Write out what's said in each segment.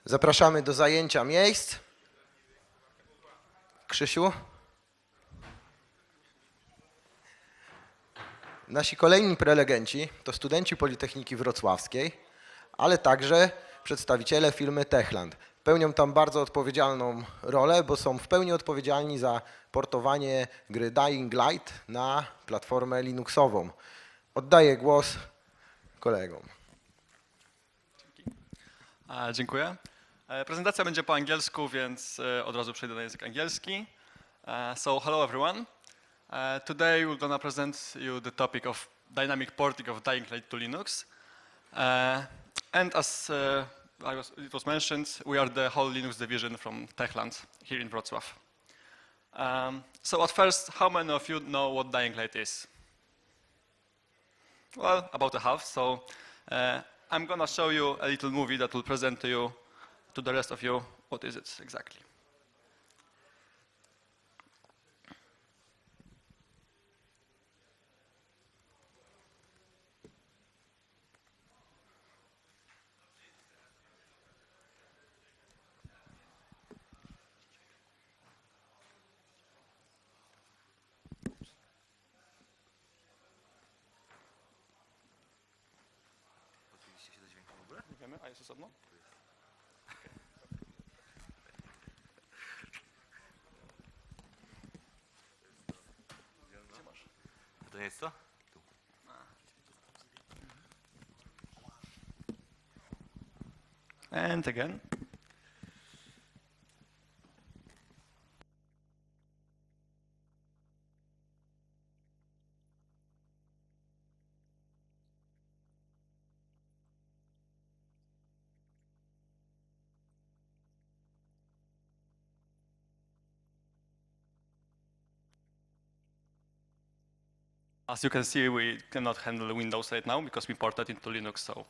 Zapraszamy do zajęcia miejsc. Krzysiu? Nasi kolejni prelegenci to studenci Politechniki Wrocławskiej, ale także przedstawiciele firmy Techland. Pełnią tam bardzo odpowiedzialną rolę, bo są w pełni odpowiedzialni za portowanie gry Dying Light na platformę Linuksową. Oddaję głos kolegom. Dziękuję. Prezentacja będzie po angielsku, więc od razu przejdę na język angielski. So hello everyone. Today we're going to present you the topic of dynamic porting of Dying Light to Linux. And as it was mentioned, we are the whole Linux division from Techland here in Wrocław. So at first, how many of you know what Dying Light is? Well, about a half. So I'm going to show you a little movie that will present to you, to the rest of you, what is it exactly. Wiemy, a jest osobno? Gdzie masz? To nie jest to? Tu. And again. As you can see, we cannot handle Windows right now because we ported into Linux, so.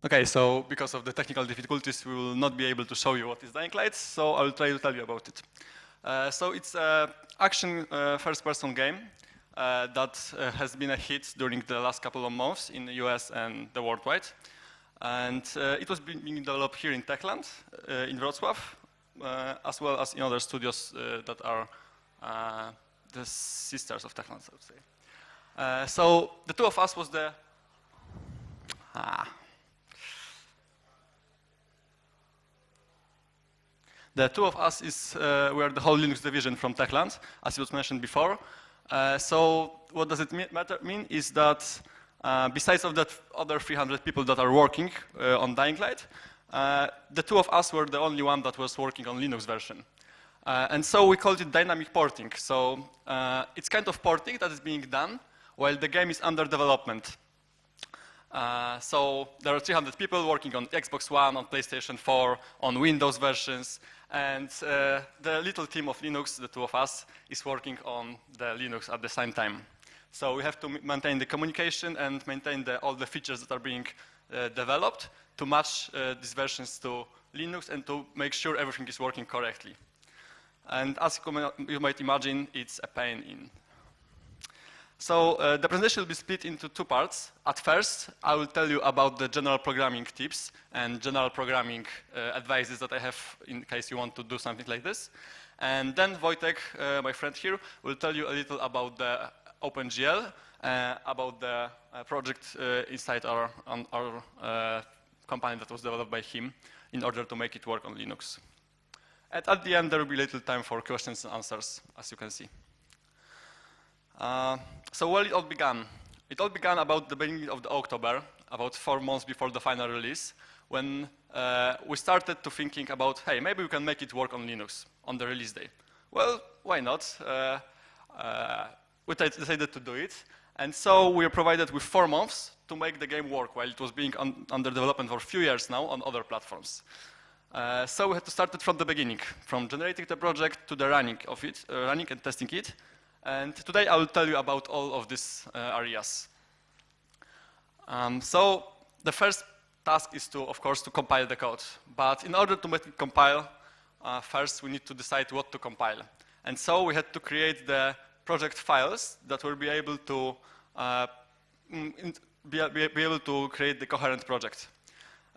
Okay, so because of the technical difficulties, we will not be able to show you what is Dying Light, so I'll try to tell you about it. So it's an action first-person game that has been a hit during the last couple of months in the US and the worldwide. And it was being developed here in Techland, in Wrocław, as well as in other studios that are the sisters of Techland, I would say. So the two of us was the The two of us we are the whole Linux division from Techland, as it was mentioned before. So what does it mean is that besides of that other 300 people that are working on Dying Light, the two of us were the only one that was working on Linux version. And so we called it dynamic porting. So it's kind of porting that is being done while the game is under development. So there are 300 people working on Xbox One, on PlayStation 4, on Windows versions, and the little team of Linux, the two of us, is working on the Linux at the same time. So we have to maintain the communication and maintain all the features that are being developed to match these versions to Linux and to make sure everything is working correctly. And as you might imagine, it's a pain in. So the presentation will be split into two parts. At first, I will tell you about the general programming tips and general programming advices that I have in case you want to do something like this. And then Wojciech, my friend here, will tell you a little about the OpenGL, about the project inside our company that was developed by him in order to make it work on Linux. And at the end, there will be little time for questions and answers, as you can see. So where it all began? It all began about the beginning of October, about 4 months before the final release, when we started to thinking about, hey, maybe we can make it work on Linux on the release day. Well, why not? We decided to do it. And so we were provided with 4 months to make the game work while it was being under development for a few years now on other platforms. So we had to start it from the beginning, from generating the project to the running of it, running and testing it. And today I will tell you about all of these areas. So the first task is to, of course, to compile the code. But in order to make it compile, first we need to decide what to compile. And so we had to create the project files that will be able to create the coherent project.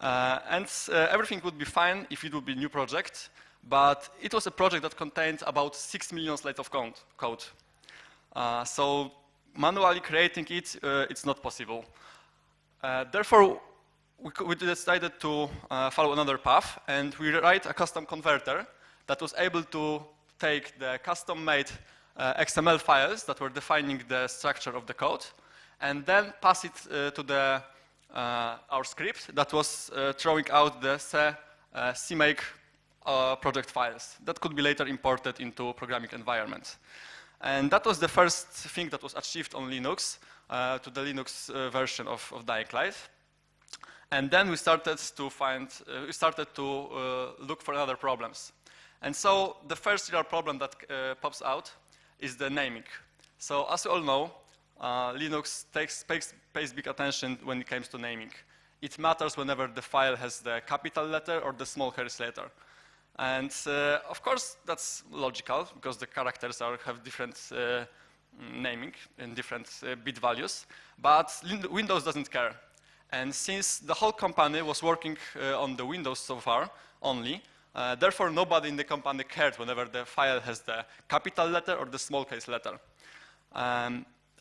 Everything would be fine if it would be a new project, but it was a project that contained about 6 million lines of code. So manually creating it, it's not possible. Therefore, we decided to follow another path, and we write a custom converter that was able to take the custom-made XML files that were defining the structure of the code, and then pass it to our script that was throwing out the CMake project files that could be later imported into programming environment. And that was the first thing that was achieved on Linux, to the Linux version of Dying Light. And then we started to look for other problems. And so the first real problem that pops out is the naming. So as you all know, Linux pays big attention when it comes to naming. It matters whenever the file has the capital letter or the small hairs letter. And of course, that's logical, because the characters have different naming and different bit values. But Windows doesn't care. And since the whole company was working on the Windows so far only, therefore nobody in the company cared whenever the file has the capital letter or the small case letter.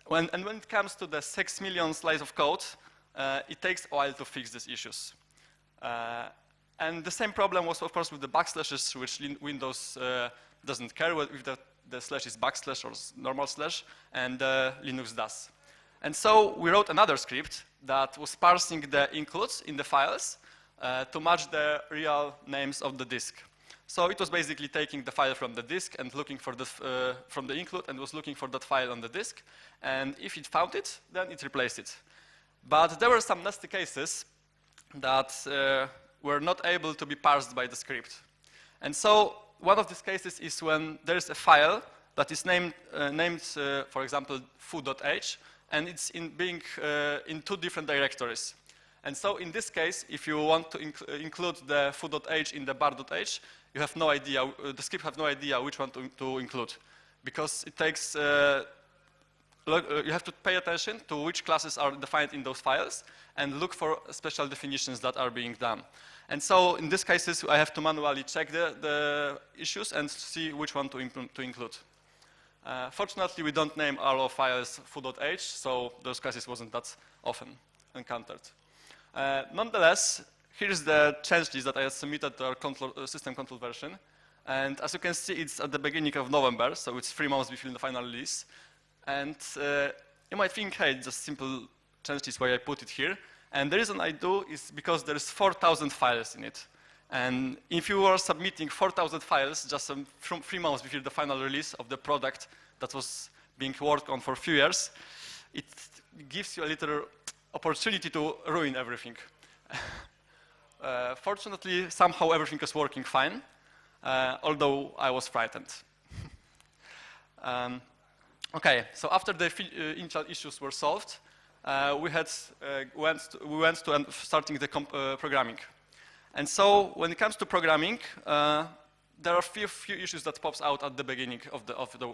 When it comes to the 6 million lines of code, it takes a while to fix these issues. And the same problem was, of course, with the backslashes, which Windows doesn't care if the slash is backslash or normal slash, and Linux does. And so we wrote another script that was parsing the includes in the files to match the real names of the disk. So it was basically taking the file from the disk and looking for from the include, and was looking for that file on the disk. And if it found it, then it replaced it. But there were some nasty cases that were not able to be parsed by the script. And so one of these cases is when there is a file that is named for example, foo.h, and it's being in 2 different directories. And so in this case, if you want to include the foo.h in the bar.h, you have no idea, the script has no idea which one to include, because it takes, you have to pay attention to which classes are defined in those files and look for special definitions that are being done. And so in these cases, I have to manually check the issues and see which one to include. Fortunately, we don't name all our files foo.h, so those cases wasn't that often encountered. Nonetheless, here's the change list that I have submitted to our system control version. And as you can see, it's at the beginning of November, so it's 3 months before the final release. And you might think, hey, it's just simple change list why I put it here. And the reason I do is because there's 4,000 files in it. And if you are submitting 4,000 files just from 3 months before the final release of the product that was being worked on for a few years, it gives you a little opportunity to ruin everything. Fortunately, somehow everything is working fine, although I was frightened. Okay, so after the initial issues were solved, we went to starting the programming. And so when it comes to programming, there are few issues that pops out at the beginning of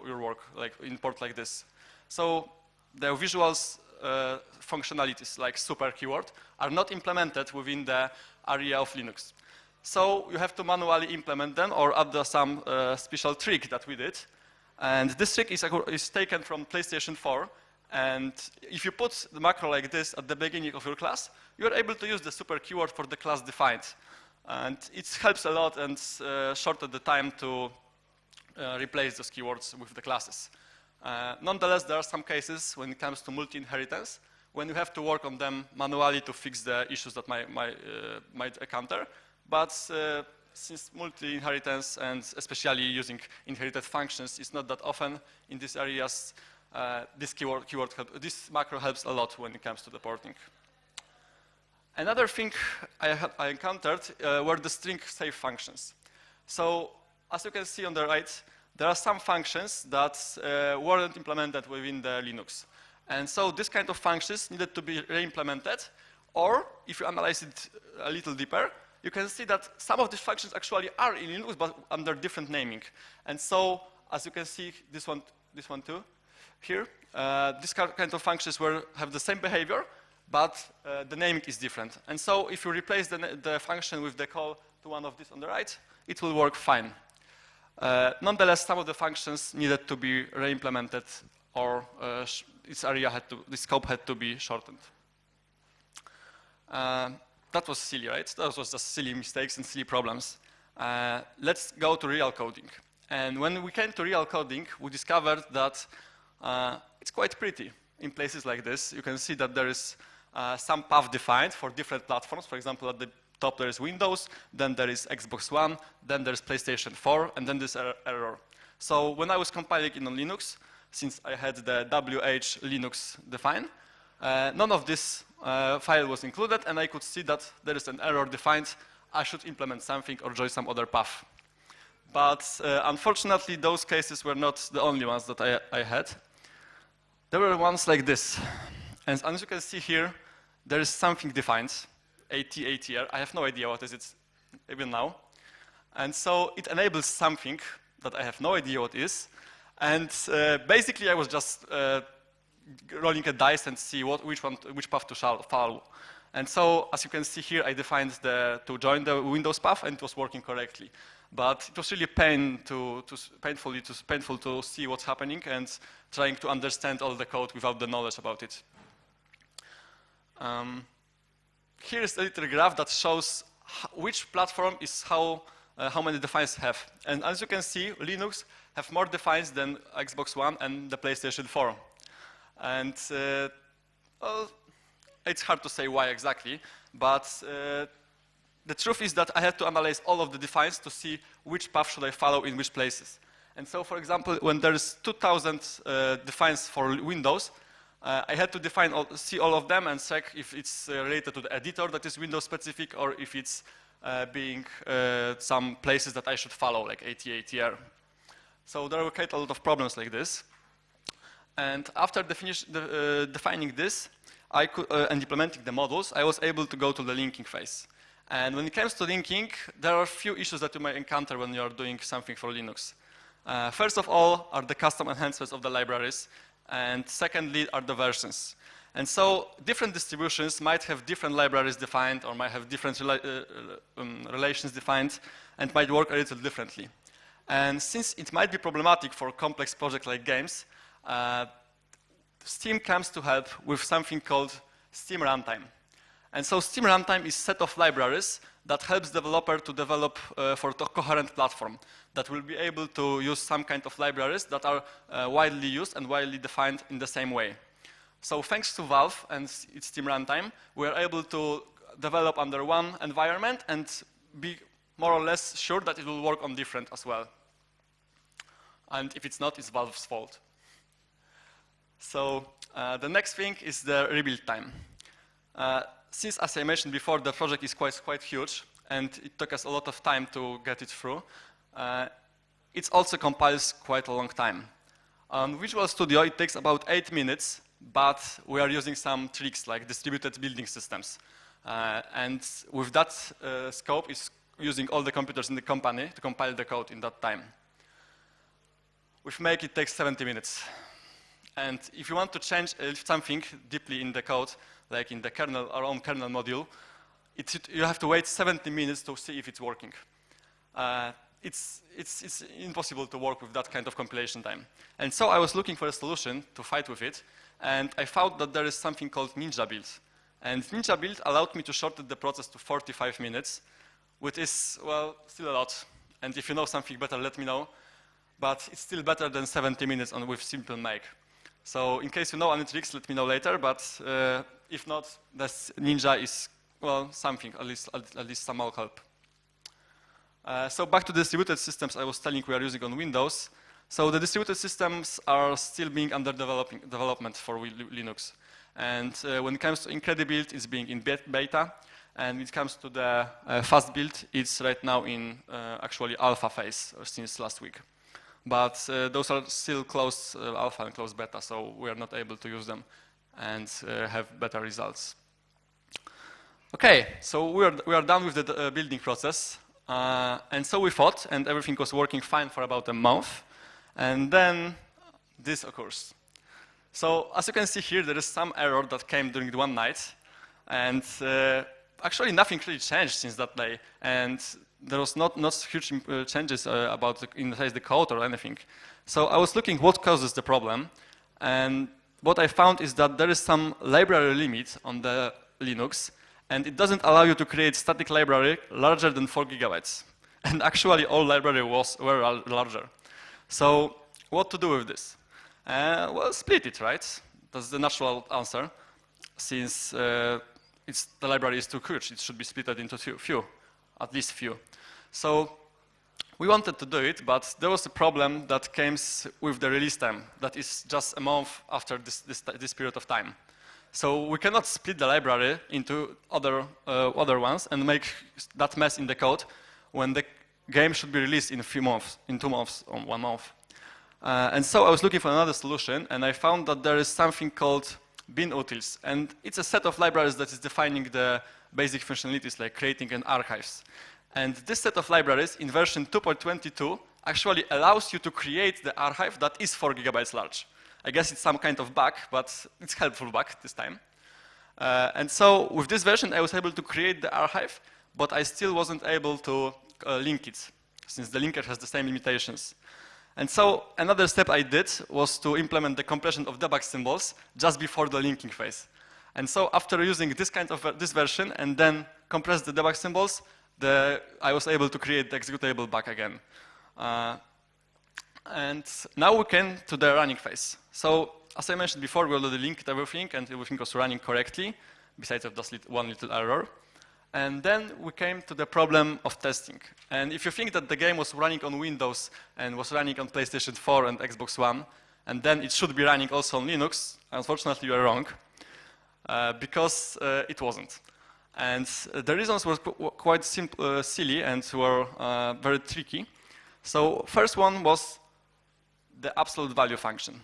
your work, like in port like this. So the visuals functionalities like super keyword are not implemented within the area of Linux. So you have to manually implement them or add some special trick that we did. And this trick is taken from PlayStation 4. And if you put the macro like this at the beginning of your class, you are able to use the super keyword for the class defined. And it helps a lot and shorten the time to replace those keywords with the classes. Nonetheless, there are some cases when it comes to multi-inheritance, when you have to work on them manually to fix the issues that might encounter. But since multi-inheritance and especially using inherited functions is not that often in these areas, this macro helps a lot when it comes to the porting. Another thing I encountered were the string save functions. So as you can see on the right, there are some functions that weren't implemented within the Linux. And so this kind of functions needed to be re-implemented, or if you analyze it a little deeper, you can see that some of these functions actually are in Linux, but under different naming. And so, as you can see, this one too, here, this kind of functions have the same behavior, but the naming is different. And so, if you replace the function with the call to one of these on the right, it will work fine. Nonetheless, some of the functions needed to be re-implemented, or the scope had to be shortened. That was silly, right? That was just silly mistakes and silly problems. Let's go to real coding. And when we came to real coding, we discovered that it's quite pretty. In places like this, you can see that there is some path defined for different platforms. For example, at the top there is Windows, then there is Xbox One, then there's PlayStation 4, and then this error. So when I was compiling it on Linux, since I had the WH Linux defined, none of this file was included, and I could see that there is an error defined. I should implement something or join some other path. But unfortunately, those cases were not the only ones that I had. There were ones like this. And as you can see here, there is something defined, ATR. I have no idea what is it even now. And so it enables something that I have no idea what is. And basically, I was just rolling a dice and see which path to follow. And so, as you can see here, I defined to join the Windows path, and it was working correctly. But it was really painful to see what's happening and trying to understand all the code without the knowledge about it. Here is a little graph that shows which platform is how many defines have. And as you can see, Linux have more defines than Xbox One and the PlayStation 4. And well, it's hard to say why exactly, but the truth is that I had to analyze all of the defines to see which path should I follow in which places. And so, for example, when there's 2,000 defines for Windows, I had to see all of them and check if it's related to the editor that is Windows specific, or if it's being some places that I should follow, like ATR. So there were quite a lot of problems like this. And after defining this and implementing the modules, I was able to go to the linking phase. And when it comes to linking, there are a few issues that you might encounter when you are doing something for Linux. First of all are the custom enhancements of the libraries, and secondly are the versions. And so different distributions might have different libraries defined, or might have different relations defined, and might work a little differently. And since it might be problematic for complex projects like games, Steam comes to help with something called Steam Runtime. And so Steam Runtime is a set of libraries that helps developer to develop for a coherent platform that will be able to use some kind of libraries that are widely used and widely defined in the same way. So thanks to Valve and its Steam Runtime, we are able to develop under one environment and be more or less sure that it will work on different as well. And if it's not, it's Valve's fault. So the next thing is the rebuild time. Since, as I mentioned before, the project is quite huge, and it took us a lot of time to get it through, it also compiles quite a long time. On Visual Studio, it takes about 8 minutes, but we are using some tricks like distributed building systems. And with that scope, it's using all the computers in the company to compile the code in that time. With Make, it takes 70 minutes. And if you want to change something deeply in the code, like in the kernel, our own kernel module, you have to wait 70 minutes to see if it's working. It's impossible to work with that kind of compilation time. And so I was looking for a solution to fight with it, and I found that there is something called Ninja Build. And Ninja Build allowed me to shorten the process to 45 minutes, which is, well, still a lot. And if you know something better, let me know. But it's still better than 70 minutes with simple make. So in case you know any tricks, let me know later. But if not, this Ninja is, well, something, at least some will help. So back to the distributed systems I was telling we are using on Windows. So the distributed systems are still being under development for Linux. And when it comes to Incredibuild, it's being in beta. And when it comes to the fast build, it's right now in actually alpha phase since last week. But those are still closed alpha and closed beta, so we are not able to use them and have better results. Okay, so we are done with the building process. And so we thought, and everything was working fine for about a month. And then this occurs. So as you can see here, there is some error that came during the one night. And actually nothing really changed since that day. And there was not huge changes inside the code or anything. So I was looking what causes the problem. And what I found is that there is some library limit on the Linux. And it doesn't allow you to create static library larger than 4 gigabytes. And actually all libraries were larger. So what to do with this? Well, split it, right? That's the natural answer. Since the library is too huge, it should be split into few, at least few. So we wanted to do it, but there was a problem that came with the release time. That is just a month after this period of time. So we cannot split the library into other ones and make that mess in the code when the game should be released in a few months, in 2 months, or 1 month. And so I was looking for another solution, and I found that there is something called bin utils. And it's a set of libraries that is defining the basic functionalities like creating an archives. And this set of libraries in version 2.22 actually allows you to create the archive that is 4 gigabytes large. I guess it's some kind of bug, but it's helpful bug this time. And so with this version, I was able to create the archive, but I still wasn't able to link it, since the linker has the same limitations. And so another step I did was to implement the compression of debug symbols just before the linking phase. And so after using this version and then compress the debug symbols, I was able to create the executable back again. And now we came to the running phase. So as I mentioned before, we already linked everything and everything was running correctly, besides of just one little error. And then we came to the problem of testing. And if you think that the game was running on Windows and was running on PlayStation 4 and Xbox One, and then it should be running also on Linux, unfortunately you are wrong, because it wasn't. And the reasons were quite silly and were very tricky. So first one was the absolute value function.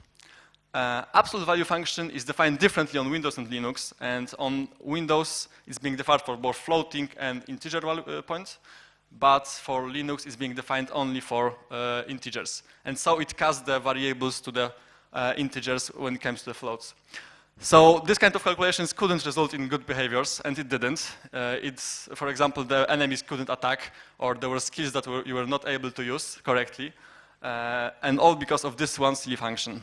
Absolute value function is defined differently on Windows and Linux, and on Windows it's being defined for both floating and integer value points, but for Linux it's being defined only for integers. And so it casts the variables to the integers when it comes to the floats. So this kind of calculations couldn't result in good behaviors, and it didn't. For example, the enemies couldn't attack, or there were skills that you were not able to use correctly, and all because of this one silly function.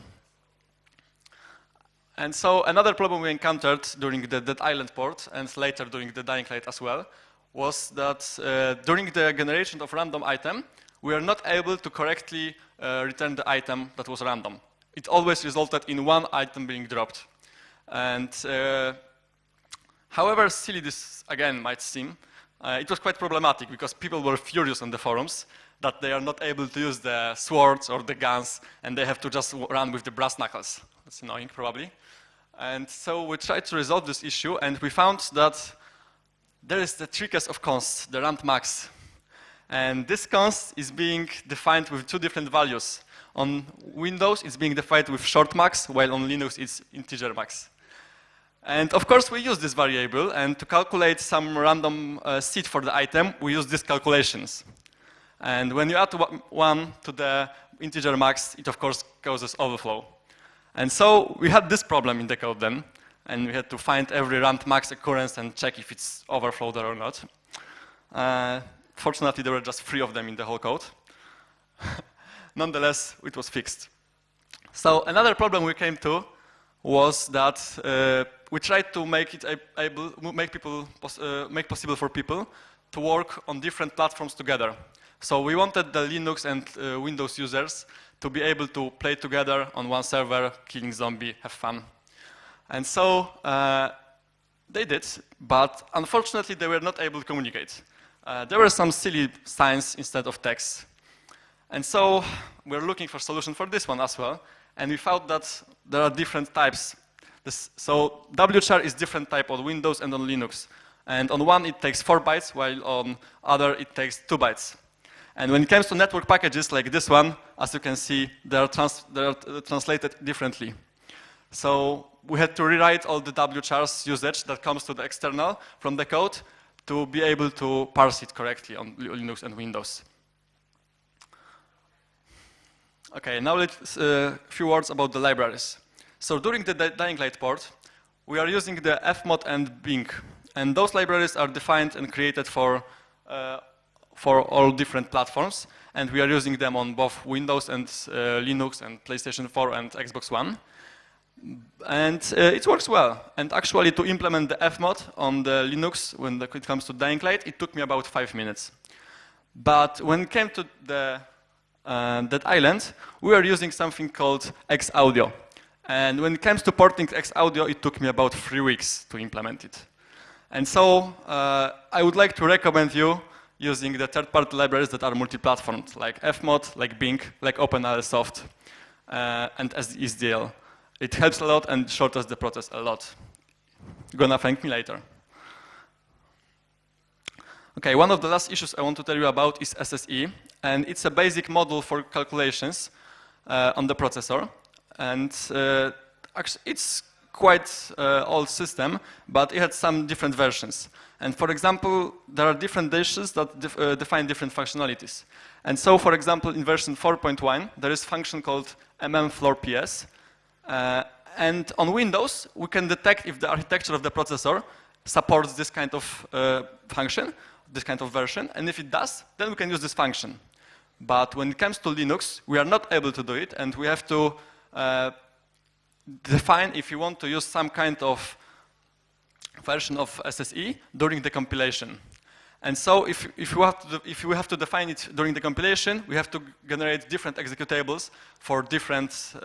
And so another problem we encountered during the Dead Island port and later during the Dying Light as well was that during the generation of random item, we are not able to correctly return the item that was random. It always resulted in one item being dropped. And however silly this again might seem, it was quite problematic because people were furious on the forums that they are not able to use the swords or the guns and they have to just run with the brass knuckles. That's annoying probably. And so we tried to resolve this issue and we found that there is the trickiest of consts, the rand max. And this const is being defined with two different values. On Windows, it's being defined with short max, while on Linux, it's integer max. And of course, we use this variable, and to calculate some random seed for the item, we use these calculations. And when you add 1 to the integer max, it of course causes overflow. And so we had this problem in the code then, and we had to find every rand max occurrence and check if it's overflowed or not. Fortunately, there were just 3 of them in the whole code. Nonetheless, it was fixed. So another problem we came to was that we tried to make it make possible for people to work on different platforms together. So we wanted the Linux and Windows users to be able to play together on one server, killing zombie, have fun. And so they did, but unfortunately they were not able to communicate. There were some silly signs instead of text. And so we're looking for a solution for this one as well. And we found that there are different types. So wchar is different type on Windows and on Linux. And on one it takes 4 bytes, while on other it takes 2 bytes. And when it comes to network packages like this one, as you can see, they are translated differently. So we had to rewrite all the wchar's usage that comes to the external from the code to be able to parse it correctly on Linux and Windows. Okay, now let's a few words about the libraries. So during the Dying Light port, we are using the fmod and Bing. And those libraries are defined and created for all different platforms. And we are using them on both Windows and Linux and PlayStation 4 and Xbox One. And it works well. And actually to implement the fmod on the Linux when it comes to Dying Light, it took me about 5 minutes. But when it came to the Dead Island, we were using something called Xaudio. And when it comes to porting Xaudio, it took me about 3 weeks to implement it. And so I would like to recommend you using the third-party libraries that are multi-platform, like fmod, like Bing, like OpenLSoft, and SDL. It helps a lot and shortens the process a lot. You're gonna thank me later. Okay, one of the last issues I want to tell you about is SSE, and it's a basic model for calculations on the processor. And actually, it's quite old system, but it had some different versions. And for example, there are different dishes that define different functionalities. And so, for example, in version 4.1, there is a function called mmFloorPS. And on Windows, we can detect if the architecture of the processor supports this kind of function, this kind of version. And if it does, then we can use this function. But when it comes to Linux, we are not able to do it, and we have to define if you want to use some kind of version of SSE during the compilation. And so if we have to define it during the compilation, we have to generate different executables for different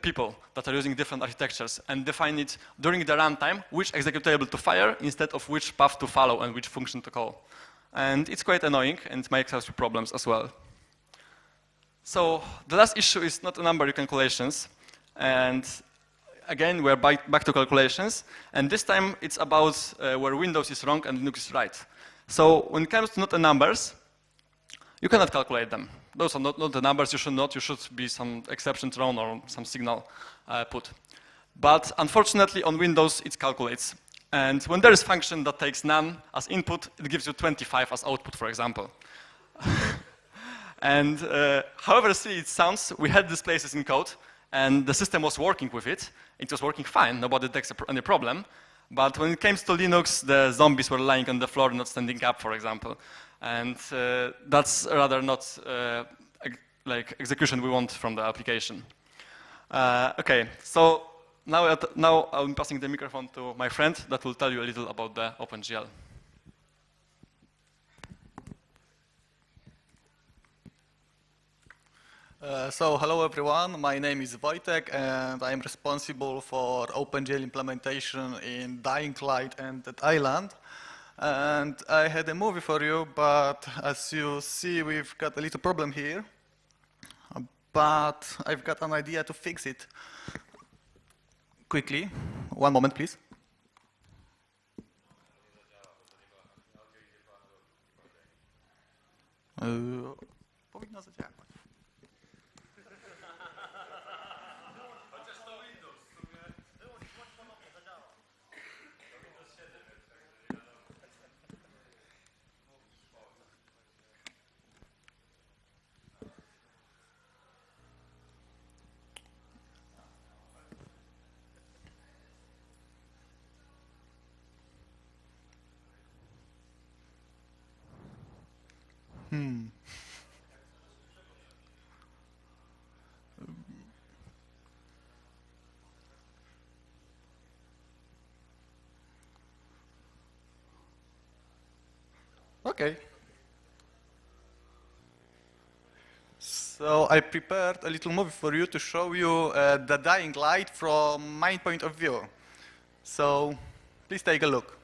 people that are using different architectures and define it during the runtime, which executable to fire instead of which path to follow and which function to call. And it's quite annoying and makes us problems as well. So the last issue is not a number calculations. And again, we're back to calculations. And this time it's about where Windows is wrong and Linux is right. So when it comes to not the numbers, you cannot calculate them. Those are not the numbers you should be some exception thrown or some signal put. But unfortunately on Windows it calculates. And when there is a function that takes none as input, it gives you 25 as output, for example. And however silly it sounds, we had these places in code, and the system was working with it. It was working fine, nobody takes any problem. But when it came to Linux, the zombies were lying on the floor, not standing up, for example. And that's rather not like execution we want from the application. Okay, so now I'm passing the microphone to my friend that will tell you a little about the OpenGL. So hello everyone, my name is Wojciech and I'm responsible for OpenGL implementation in Dying Light and Dead Island. And I had a movie for you, but as you see, we've got a little problem here. But I've got an idea to fix it quickly. One moment, please. Powinno zadziałać. Okay. So I prepared a little movie for you to show you the dying light from my point of view. So please take a look.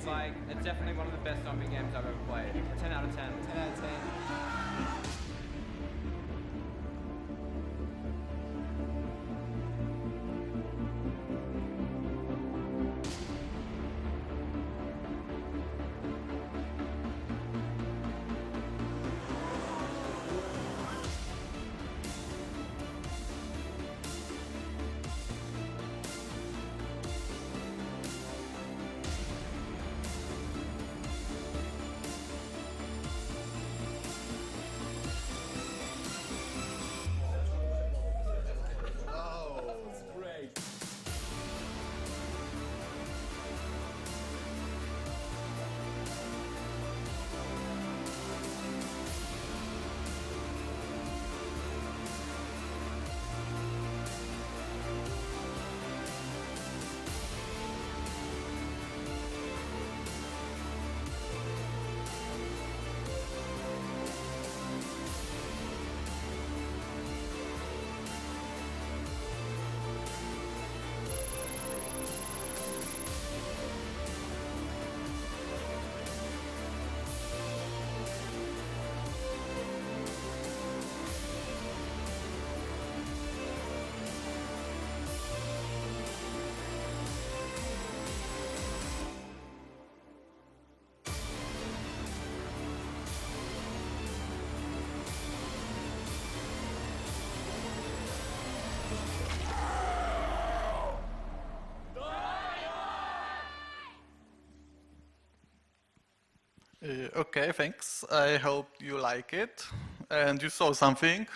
Like, it's definitely one of the best zombie games I've ever played. 10 out of 10. 10 out of 10. Okay, thanks. I hope you like it and you saw something.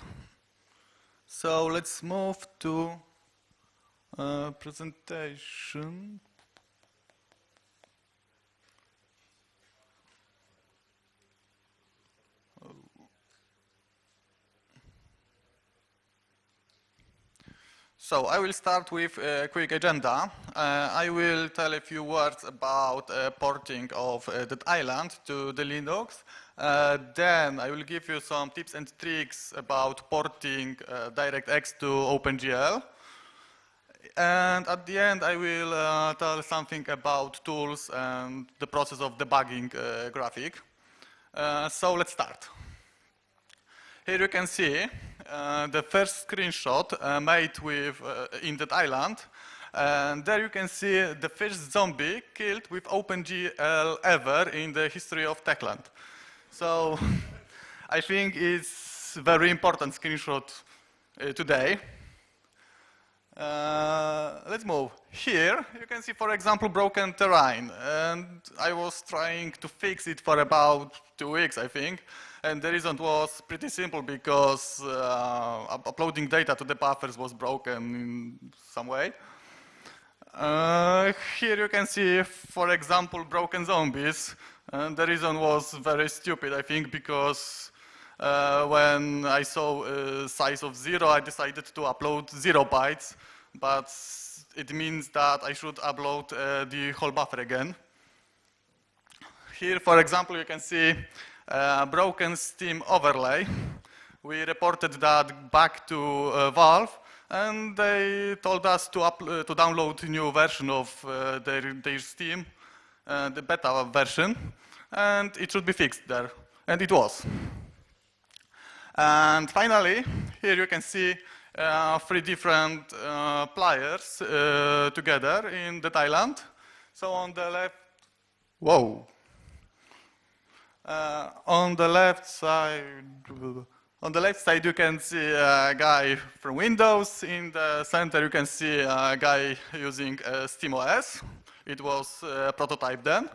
So let's move to presentation. So I will start with a quick agenda. I will tell a few words about porting of Dead Island to the Linux. Then I will give you some tips and tricks about porting DirectX to OpenGL. And at the end, I will tell something about tools and the process of debugging graphic. So let's start. Here you can see the first screenshot made with in Dead Island. And there you can see the first zombie killed with OpenGL ever in the history of Techland. So I think it's a very important screenshot today. Let's move. Here you can see, for example, broken terrain, and I was trying to fix it for about 2 weeks, I think, and the reason was pretty simple because uploading data to the buffers was broken in some way. Here you can see, for example, broken zombies, and the reason was very stupid, I think, because when I saw a size of 0, I decided to upload 0 bytes, but it means that I should upload the whole buffer again. Here, for example, you can see broken Steam overlay. We reported that back to Valve, and they told us to download a new version of their Steam, the beta version, and it should be fixed there, and it was. And finally, here you can see 3 different players together in the Thailand. So on the left, whoa. On the left side you can see a guy from Windows. In the center you can see a guy using SteamOS. It was a prototype then.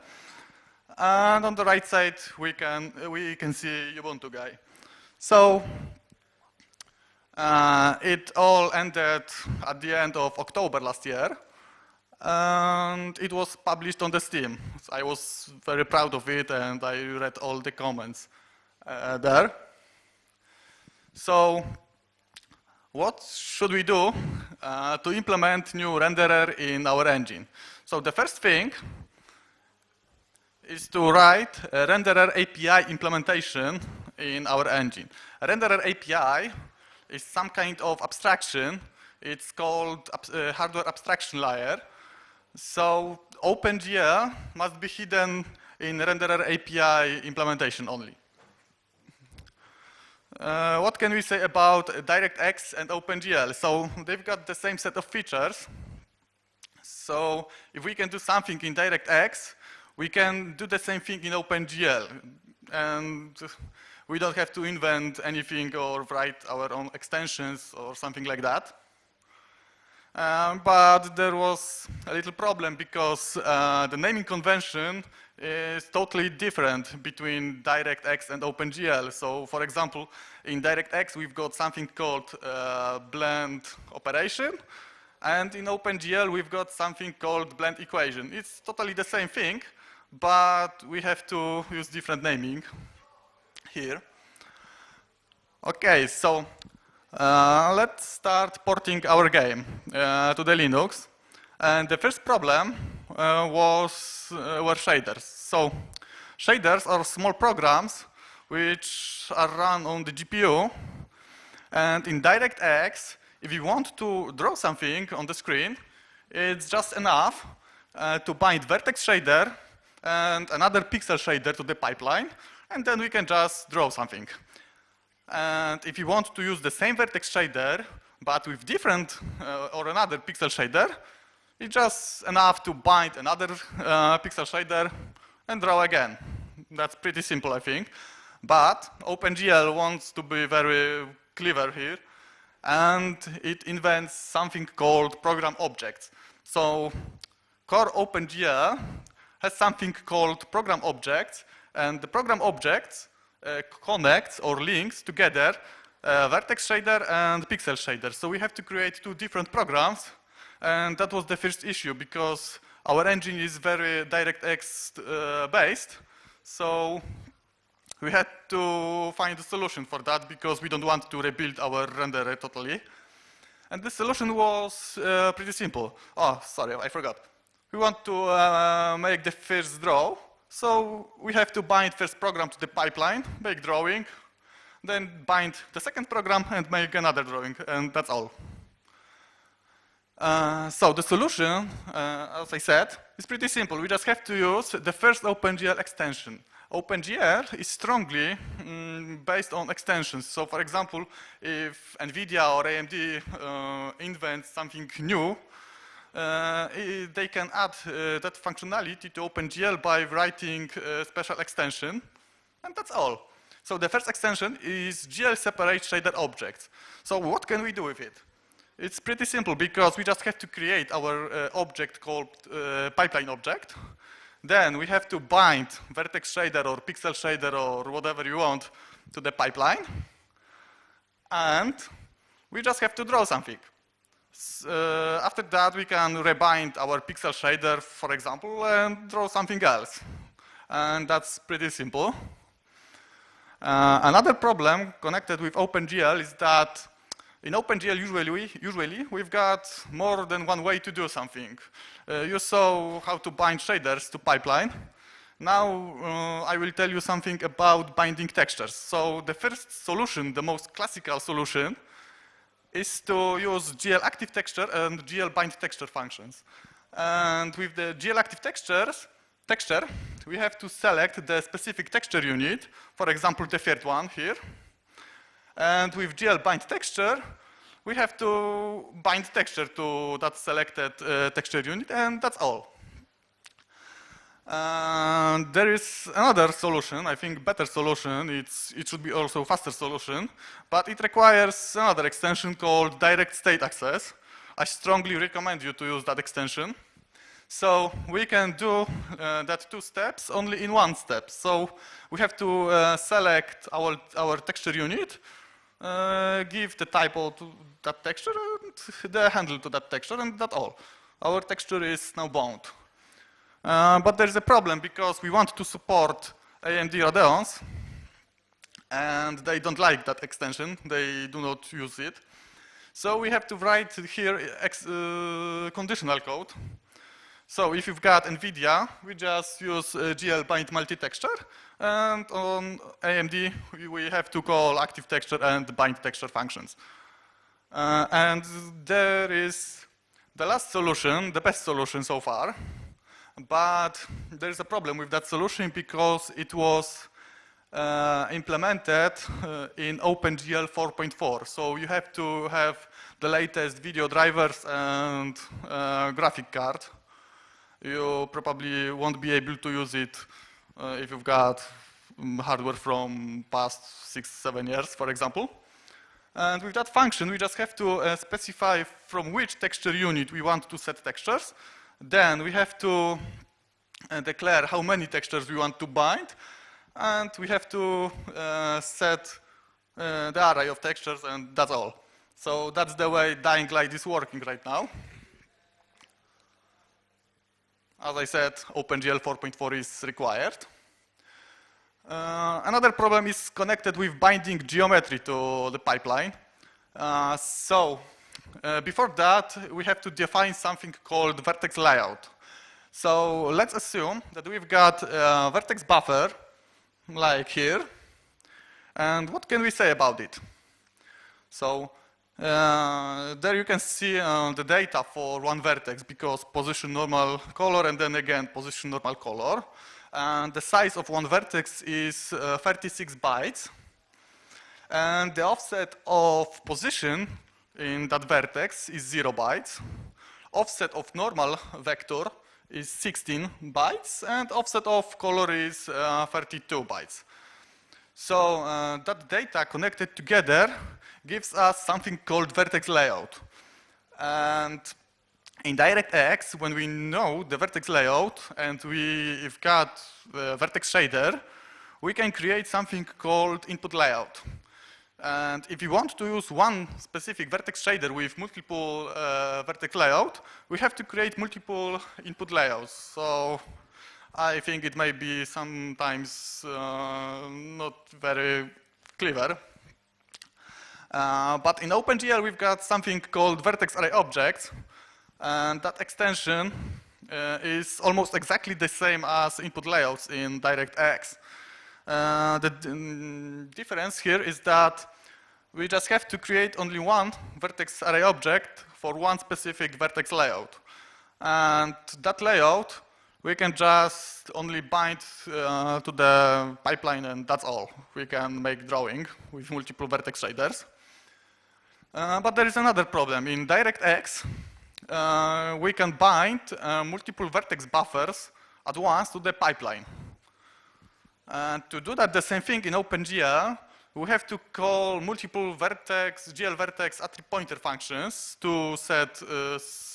And on the right side we can see Ubuntu guy. So it all ended at the end of October last year, and it was published on the Steam. I was very proud of it, and I read all the comments there. So what should we do to implement new renderer in our engine? So the first thing is to write a renderer API implementation in our engine. A renderer API is some kind of abstraction. It's called hardware abstraction layer. So OpenGL must be hidden in renderer API implementation only. What can we say about DirectX and OpenGL? So they've got the same set of features. So if we can do something in DirectX, we can do the same thing in OpenGL. And we don't have to invent anything or write our own extensions or something like that. But there was a little problem because the naming convention is totally different between DirectX and OpenGL. So for example, in DirectX we've got something called blend operation, and in OpenGL we've got something called blend equation. It's totally the same thing, but we have to use different naming here. Okay, so let's start porting our game to the Linux. And the first problem were shaders. So shaders are small programs which are run on the GPU. And in DirectX, if you want to draw something on the screen, it's just enough to bind vertex shader and another pixel shader to the pipeline, and then we can just draw something. And if you want to use the same vertex shader, but with different or another pixel shader, it's just enough to bind another pixel shader and draw again. That's pretty simple, I think. But OpenGL wants to be very clever here, and it invents something called program objects. So core OpenGL has something called program objects, and the program objects connects or links together vertex shader and pixel shader. So we have to create 2 different programs, and that was the first issue because our engine is very DirectX based. So we had to find a solution for that because we don't want to rebuild our renderer totally. And the solution was pretty simple. Oh, sorry, I forgot. We want to make the first draw. So we have to bind first program to the pipeline, make drawing, then bind the second program and make another drawing, and that's all. So the solution, as I said, is pretty simple. We just have to use the first OpenGL extension. OpenGL is strongly based on extensions. So for example, if NVIDIA or AMD invents something new, they can add that functionality to OpenGL by writing a special extension, and that's all. So the first extension is GL separate shader objects. So what can we do with it? It's pretty simple because we just have to create our object called pipeline object. Then we have to bind vertex shader or pixel shader or whatever you want to the pipeline. And we just have to draw something. After that, we can rebind our pixel shader, for example, and draw something else. And that's pretty simple. Another problem connected with OpenGL is that in OpenGL, usually we've got more than one way to do something. You saw how to bind shaders to pipeline. Now I will tell you something about binding textures. So the first solution, the most classical solution, is to use GL active texture and GL bind texture functions. And with the GL active texture, we have to select the specific texture unit, for example, the third one here. And with GL bind texture, we have to bind texture to that selected texture unit, and that's all. There is another solution, I think better solution. It should be also a faster solution, but it requires another extension called direct state access. I strongly recommend you to use that extension. So we can do that two steps only in one step. So we have to select our texture unit, give the typo to that texture and the handle to that texture, and that's all. Our texture is now bound. But there's a problem because we want to support AMD Radeons, and they don't like that extension. They do not use it. So we have to write here conditional code. So if you've got NVIDIA, we just use GL bind multi-texture, and on AMD, we have to call active texture and bind texture functions. And there is the last solution, the best solution so far, but there's a problem with that solution because it was implemented in OpenGL 4.4. So you have to have the latest video drivers and graphic card. You probably won't be able to use it if you've got hardware from past 6-7 years, for example. And with that function, we just have to specify from which texture unit we want to set textures. Then we have to declare how many textures we want to bind. And we have to set the array of textures, and that's all. So that's the way Dying Light is working right now. As I said, OpenGL 4.4 is required. Another problem is connected with binding geometry to the pipeline. Before that, we have to define something called vertex layout. So let's assume that we've got a vertex buffer, like here. And what can we say about it? So there you can see the data for one vertex because position normal color and then again position normal color. And the size of one vertex is 36 bytes. And the offset of position in that vertex is 0 bytes. Offset of normal vector is 16 bytes, and offset of color is 32 bytes. So that data connected together gives us something called vertex layout. And in DirectX, when we know the vertex layout and we've got the vertex shader, we can create something called input layout. And if you want to use one specific vertex shader with multiple vertex layout, we have to create multiple input layouts. So I think it may be sometimes not very clever. But in OpenGL, we've got something called vertex array objects. And that extension is almost exactly the same as input layouts in DirectX. The difference here is that we just have to create only one vertex array object for one specific vertex layout. And that layout, we can just only bind to the pipeline, and that's all. We can make drawing with multiple vertex shaders. But there is another problem. In DirectX, we can bind multiple vertex buffers at once to the pipeline. And to do that, the same thing in OpenGL, we have to call multiple GL vertex attribute pointer functions to set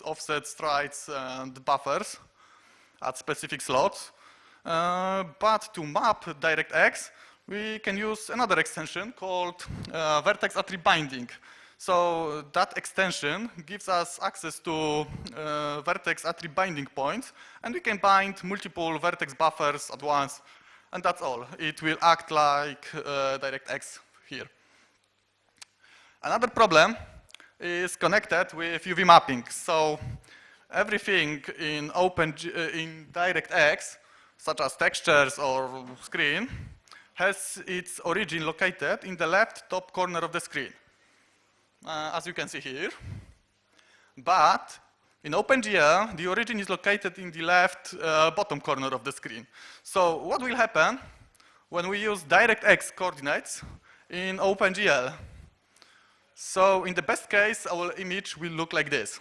offset strides and buffers at specific slots. But to map DirectX, we can use another extension called vertex attribute binding. So that extension gives us access to vertex attribute binding points, and we can bind multiple vertex buffers at once, and that's all. It will act like DirectX here. Another problem is connected with UV mapping. So everything in DirectX, such as textures or screen, has its origin located in the left top corner of the screen, as you can see here. But in OpenGL, the origin is located in the left bottom corner of the screen. So what will happen when we use DirectX coordinates in OpenGL? So in the best case, our image will look like this.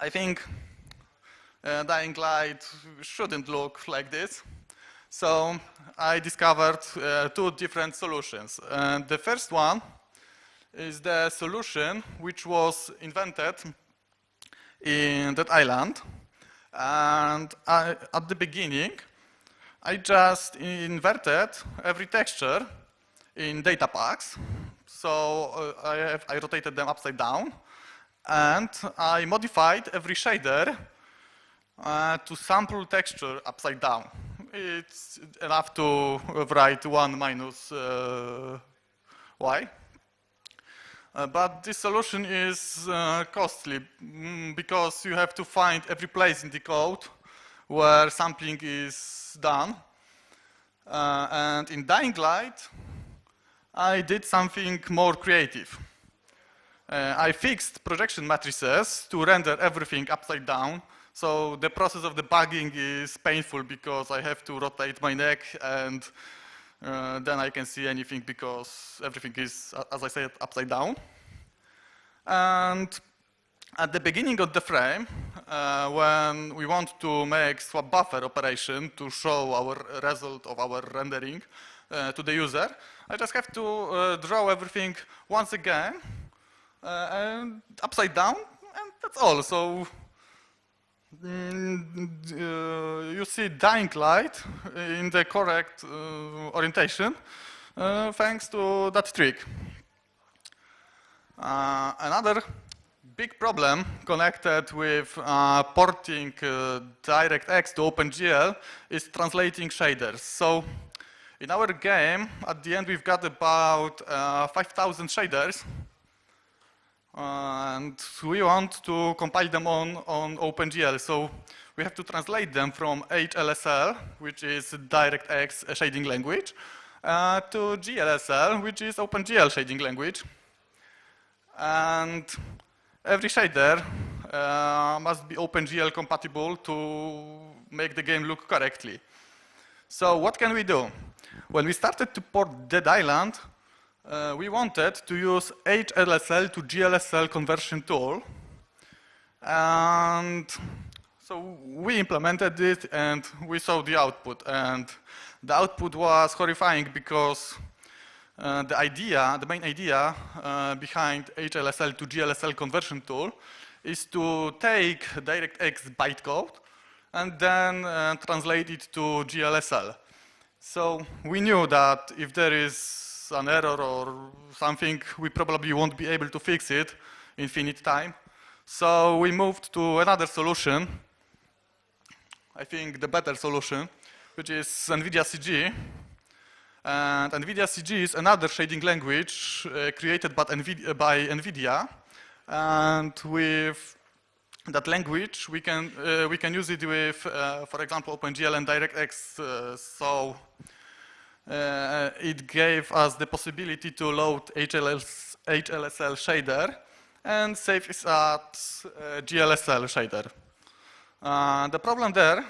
I think Dying Light shouldn't look like this. So I discovered two different solutions. The first one is the solution which was invented in that island. And at the beginning, I just inverted every texture in data packs. So I rotated them upside down. And I modified every shader to sample texture upside down. It's enough to write 1 minus y. But this solution is costly because you have to find every place in the code where sampling is done. And in Dying Light, I did something more creative. I fixed projection matrices to render everything upside down. So the process of debugging is painful because I have to rotate my neck and then I can see anything because everything is, as I said, upside down. And at the beginning of the frame, when we want to make swap buffer operation to show our result of our rendering to the user, I just have to draw everything once again and upside down, and that's all. So you see Dying Light in the correct orientation thanks to that trick. Another big problem connected with porting DirectX to OpenGL is translating shaders. So in our game, at the end, we've got about 5,000 shaders. And we want to compile them on OpenGL. So we have to translate them from HLSL, which is DirectX shading language, to GLSL, which is OpenGL shading language. And every shader must be OpenGL compatible to make the game look correctly. So what can we do? When we started to port Dead Island, we wanted to use HLSL to GLSL conversion tool. And so we implemented it and we saw the output. And the output was horrifying because the main idea behind HLSL to GLSL conversion tool is to take DirectX bytecode and then translate it to GLSL. So we knew that if there is an error or something, we probably won't be able to fix it in infinite time. So we moved to another solution, I think the better solution, which is NVIDIA CG. And NVIDIA CG is another shading language created by NVIDIA. And with that language, we can use it with, for example, OpenGL and DirectX. So it gave us the possibility to load HLSL shader and save it at GLSL shader. The problem there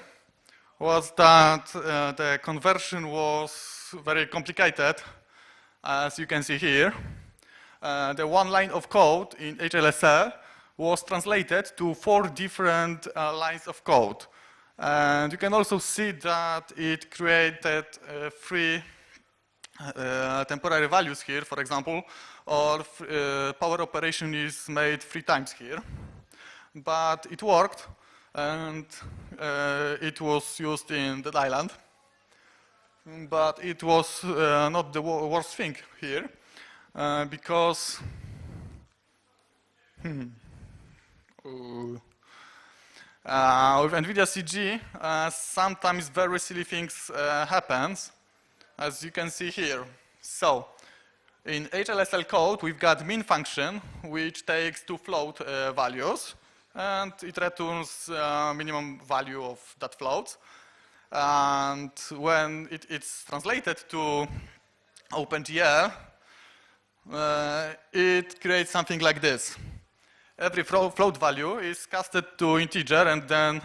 was that the conversion was very complicated, as you can see here. The one line of code in HLSL was translated to 4 different lines of code. And you can also see that it created 3 temporary values here, for example, or power operation is made 3 times here. But it worked, and it was used in that island. But it was not the worst thing here, because with NVIDIA CG, sometimes very silly things happens, as you can see here. So, in HLSL code, we've got min function, which takes 2 float values, and it returns minimum value of that float. And when it's translated to OpenGL, it creates something like this. Every float value is casted to integer, and then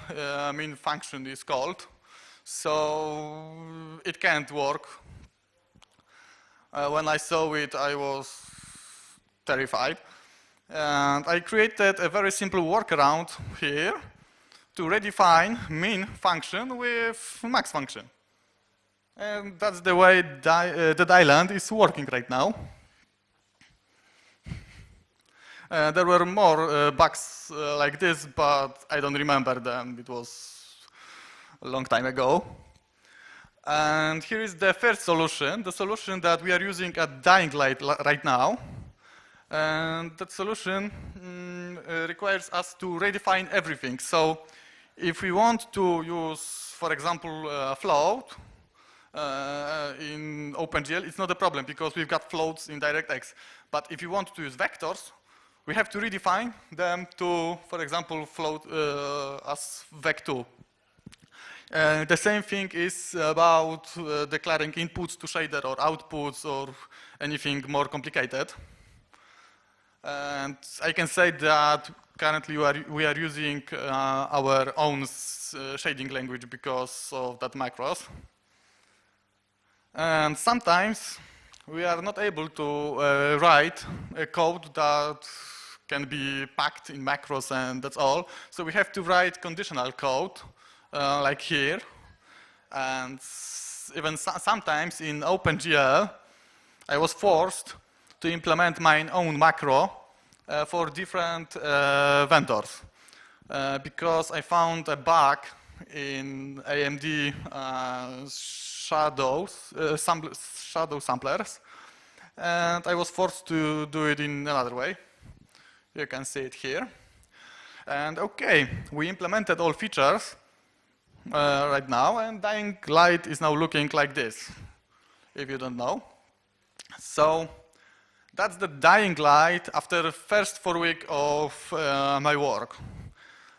min function is called. So it can't work. When I saw it, I was terrified. And I created a very simple workaround here to redefine min function with max function. And that's the way that island is working right now. There were more bugs like this, but I don't remember them. It was a long time ago. And here is the first solution, the solution that we are using at Dying Light right now. And that solution requires us to redefine everything. So if we want to use, for example, float in OpenGL, it's not a problem because we've got floats in DirectX. But if you want to use vectors, we have to redefine them to, for example, float as vec2. The same thing is about declaring inputs to shader or outputs or anything more complicated. And I can say that currently we are using our own shading language because of that macros. And sometimes we are not able to write a code that can be packed in macros and that's all. So we have to write conditional code like here. And even sometimes in OpenGL, I was forced to implement my own macro for different vendors. Because I found a bug in AMD shadow samplers, and I was forced to do it in another way. You can see it here. And okay, we implemented all features right now, and Dying Light is now looking like this, if you don't know. So that's the Dying Light after the first 4 weeks of my work.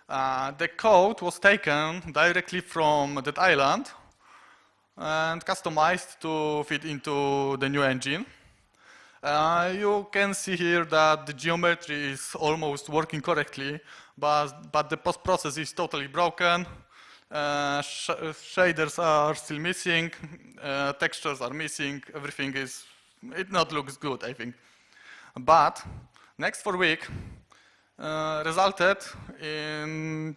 The code was taken directly from that island and customized to fit into the new engine. You can see here that the geometry is almost working correctly, but the post-process is totally broken. Shaders are still missing, textures are missing, everything is, it not looks good, I think. But next 4 weeks resulted in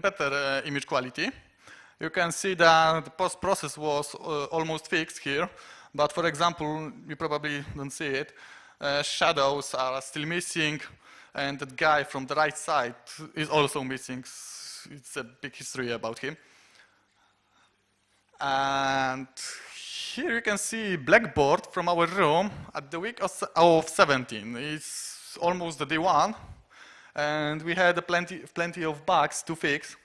better image quality. You can see that the post-process was almost fixed here. But for example, you probably don't see it, shadows are still missing, and that guy from the right side is also missing. It's a big history about him. And here you can see blackboard from our room at the week of 17. It's almost the day 1, and we had plenty of bugs to fix.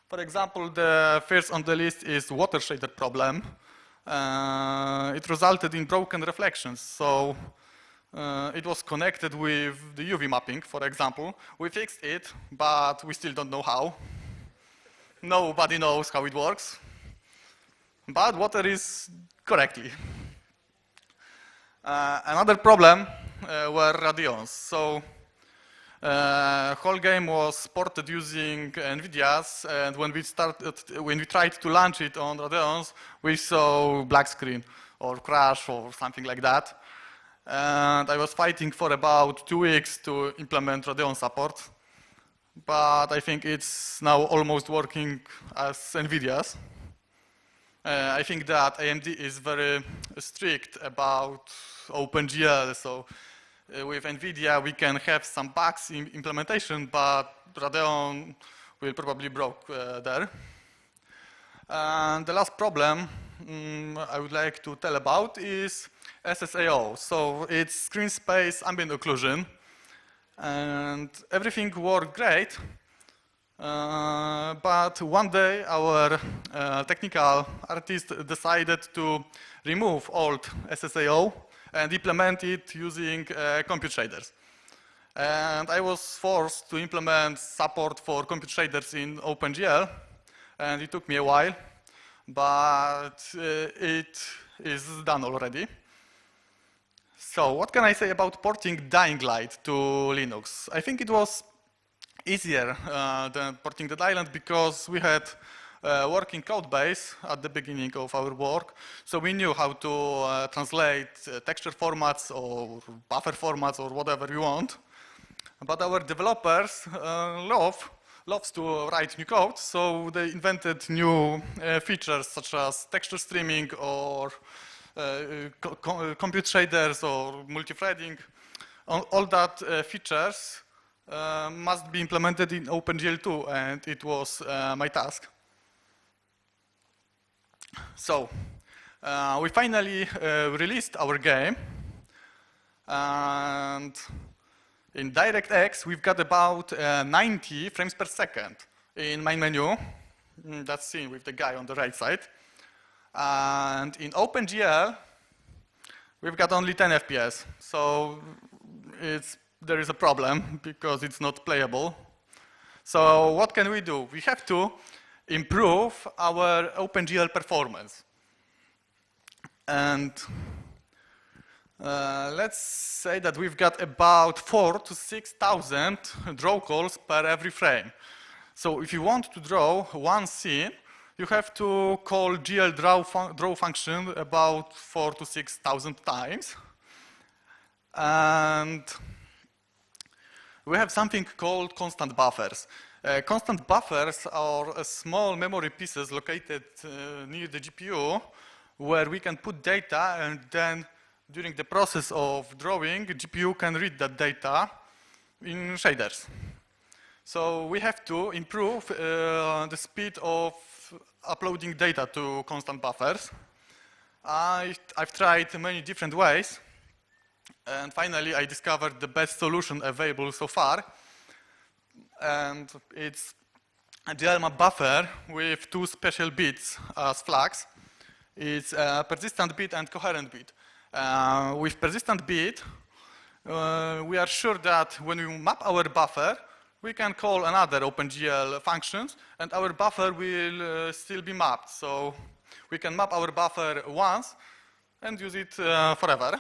For example, the first on the list is water shader problem. It resulted in broken reflections, so it was connected with the UV mapping, for example. We fixed it, but we still don't know how. Nobody knows how it works, but water is correctly. Another problem were Radeons. So whole game was ported using NVIDIA's, and when we tried to launch it on Radeons, we saw black screen or crash or something like that. and I was fighting for about 2 weeks to implement Radeon support, but I think it's now almost working as NVIDIA's. I think that AMD is very strict about OpenGL, so with NVIDIA we can have some bugs in implementation, but Radeon will probably broke there. And the last problem I would like to tell about is SSAO. So it's screen space ambient occlusion, and everything worked great. But one day our technical artist decided to remove old SSAO and implement it using compute shaders. And I was forced to implement support for compute shaders in OpenGL, and it took me a while, but it is done already. So what can I say about porting Dying Light to Linux? I think it was easier than porting the Island because we had working code base at the beginning of our work, so we knew how to translate texture formats or buffer formats or whatever we want. But our developers loves to write new code, so they invented new features such as texture streaming or compute shaders or multi-threading. All that features must be implemented in OpenGL too, and it was my task. So we finally released our game, and in DirectX we've got about 90 frames per second in main menu. That's seen with the guy on the right side. And in OpenGL we've got only 10 FPS, so there is a problem because it's not playable. So what can we do? We have to improve our OpenGL performance. And let's say that we've got about 4,000 to 6,000 draw calls per every frame. So if you want to draw one scene, you have to call GL draw function about 4,000 to 6,000 times. And we have something called constant buffers. Constant buffers are small memory pieces located near the GPU where we can put data, and then during the process of drawing, GPU can read that data in shaders. So we have to improve the speed of uploading data to constant buffers. I've tried many different ways, and finally I discovered the best solution available so far. And it's a JHoermann buffer with two special bits as flags. It's a persistent bit and coherent bit. With persistent bit, we are sure that when we map our buffer, we can call another OpenGL functions, and our buffer will still be mapped. So we can map our buffer once and use it forever.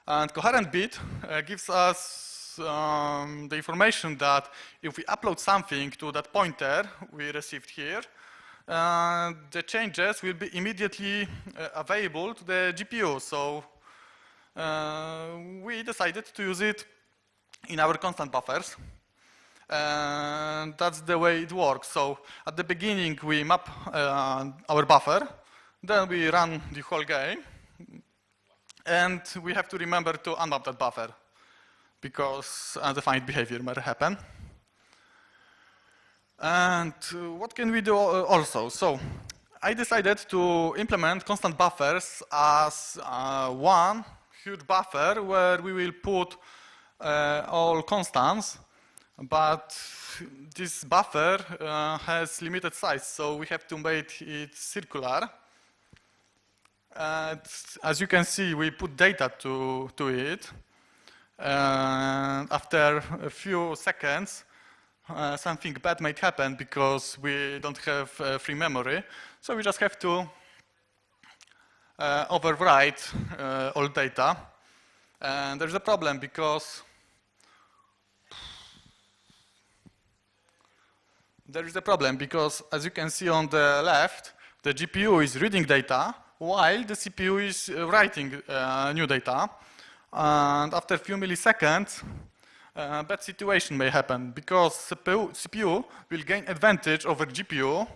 And coherent bit gives us the information that if we upload something to that pointer we received here, the changes will be immediately available to the GPU. So we decided to use it in our constant buffers. And that's the way it works. So at the beginning we map our buffer, then we run the whole game, and we have to remember to unmap that buffer because undefined behavior might happen. And what can we do also? So I decided to implement constant buffers as one huge buffer where we will put all constants, but this buffer has limited size, so we have to make it circular. And as you can see, we put data to it. And after a few seconds, something bad might happen because we don't have free memory. So we just have to overwrite all data. And there's a problem because as you can see on the left, the GPU is reading data while the CPU is writing new data. And after a few milliseconds, a bad situation may happen because CPU will gain advantage over GPU.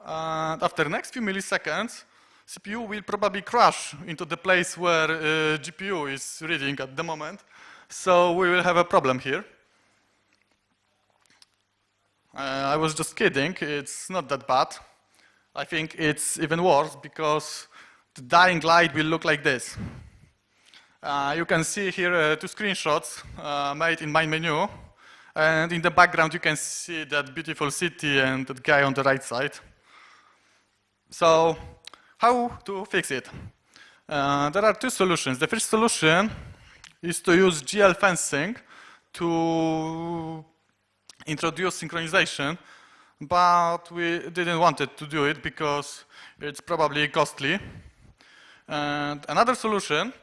And after the next few milliseconds, CPU will probably crash into the place where GPU is reading at the moment. So we will have a problem here. I was just kidding, it's not that bad. I think it's even worse because the dying light will look like this. You can see here 2 screenshots made in my menu. And in the background you can see that beautiful city and that guy on the right side. So, how to fix it? There are 2 solutions. The first solution is to use GL fencing to introduce synchronization, but we didn't want it to do it because it's probably costly. And another solution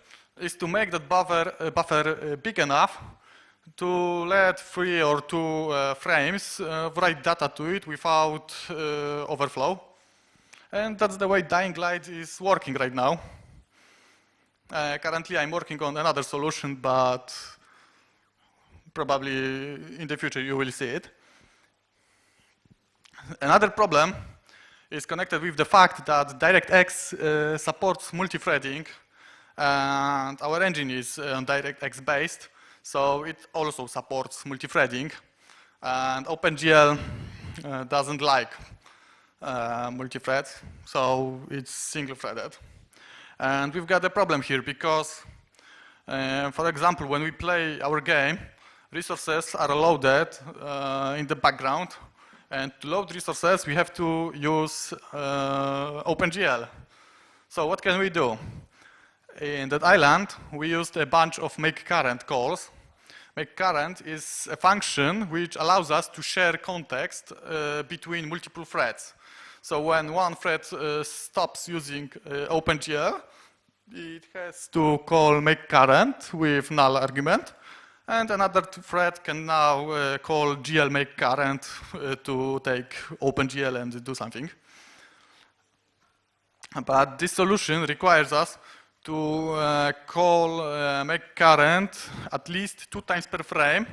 is to make that buffer big enough to let 3 or 2 frames write data to it without overflow. And that's the way Dying Light is working right now. Currently I'm working on another solution, but probably in the future you will see it. Another problem is connected with the fact that DirectX supports multi-threading, and our engine is DirectX based, so it also supports multi-threading. And OpenGL doesn't like multi-thread, so it's single-threaded. And we've got a problem here because, for example, when we play our game, resources are loaded in the background, and to load resources we have to use OpenGL. So what can we do? In that island we used a bunch of makeCurrent calls. MakeCurrent is a function which allows us to share context between multiple threads. So when one thread stops using OpenGL, it has to call makeCurrent with null argument, and another thread can now call GL makeCurrent to take OpenGL and do something. But this solution requires us to call makeCurrent at least 2 times per frame,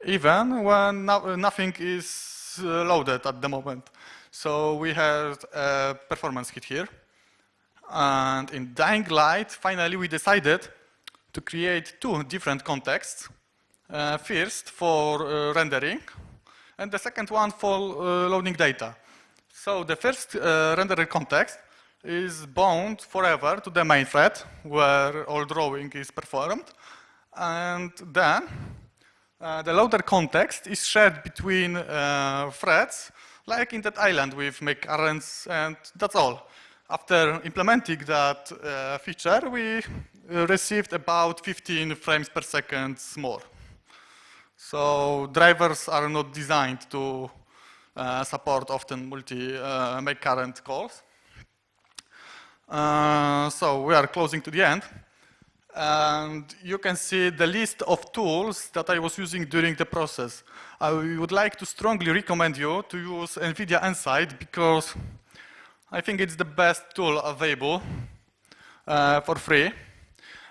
even when nothing is loaded at the moment. So we had a performance hit here. And in Dying Light, finally we decided to create 2 different contexts. First for rendering, and the second one for loading data. So the first renderer context is bound forever to the main thread, where all drawing is performed. And then the loader context is shared between threads, like in that island with makeCurrents, and that's all. After implementing that feature, we received about 15 frames per second more. So drivers are not designed to support often makeCurrent calls. So we are closing to the end. And you can see the list of tools that I was using during the process. I would like to strongly recommend you to use NVIDIA Insight because I think it's the best tool available for free.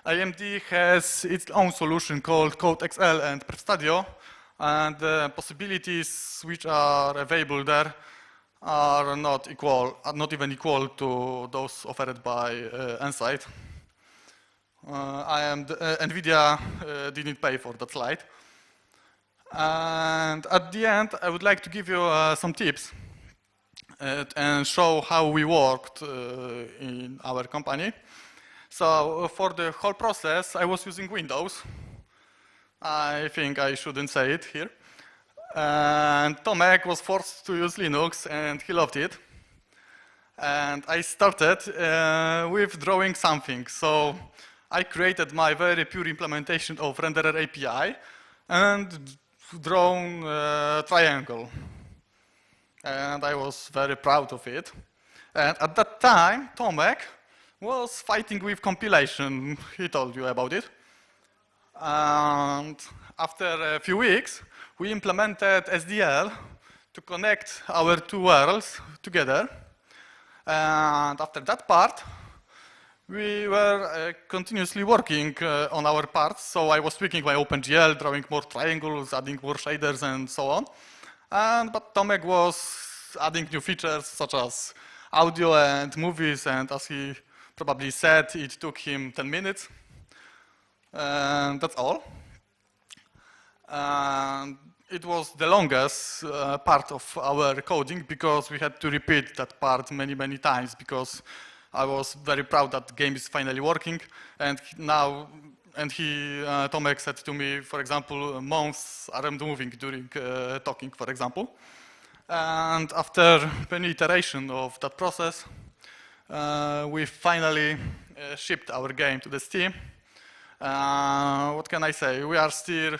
AMD has its own solution called CodeXL and PrefStudio, and the possibilities which are available there are not even equal to those offered by Insight. NVIDIA didn't pay for that slide. And at the end, I would like to give you some tips and show how we worked in our company. So for the whole process, I was using Windows. I think I shouldn't say it here. And Tomek was forced to use Linux, and he loved it. And I started with drawing something. So I created my very pure implementation of renderer API and drawn a triangle. And I was very proud of it. And at that time, Tomek was fighting with compilation. He told you about it. And after a few weeks, we implemented SDL to connect our 2 worlds together. And after that part, we were continuously working on our parts. So I was tweaking my OpenGL, drawing more triangles, adding more shaders, and so on. But Tomek was adding new features such as audio and movies, and as he probably said, it took him 10 minutes. And that's all. It was the longest part of our coding because we had to repeat that part many, many times because I was very proud that the game is finally working. And Tomek said to me, for example, months aren't moving during talking, for example. And after many iterations of that process, we finally shipped our game to the Steam. What can I say? We are still,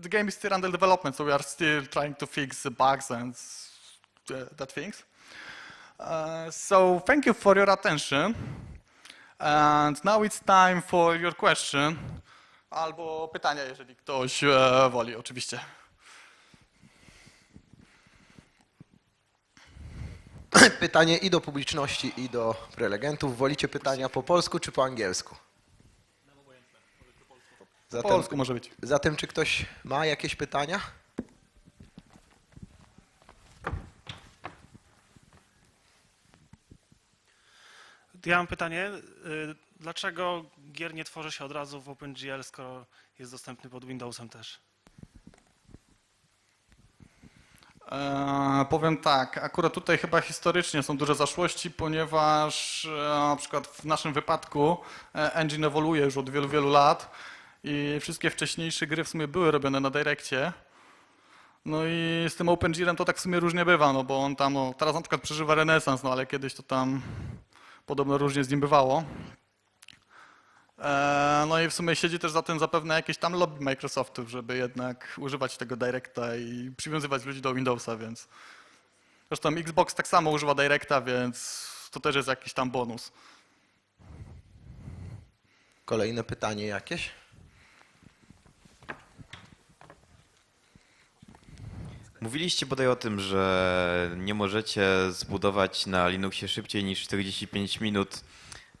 the game is still under development, so we are still trying to fix the bugs and that things. So thank you for your attention. And now it's time for your question. Albo pytania, jeżeli ktoś woli, oczywiście. Pytanie i do publiczności, i do prelegentów. Wolicie pytania po polsku czy po angielsku? Po polsku może być. Zatem czy ktoś ma jakieś pytania? Ja mam pytanie, dlaczego gier nie tworzy się od razu w OpenGL, skoro jest dostępny pod Windowsem też? Powiem tak, akurat tutaj chyba historycznie są duże zaszłości, ponieważ na przykład w naszym wypadku engine ewoluuje już od wielu, wielu lat i wszystkie wcześniejsze gry w sumie były robione na Direccie. No i z tym OpenGL-em to tak w sumie różnie bywa, no bo on tam, no, teraz na przykład przeżywa renesans, no ale kiedyś to tam podobno różnie z nim bywało. No i w sumie siedzi też za tym zapewne jakieś tam lobby Microsoftów, żeby jednak używać tego Directa i przywiązywać ludzi do Windowsa, więc zresztą Xbox tak samo używa Directa, więc to też jest jakiś tam bonus. Kolejne pytanie jakieś? Mówiliście bodaj o tym, że nie możecie zbudować na Linuxie szybciej niż 45 minut.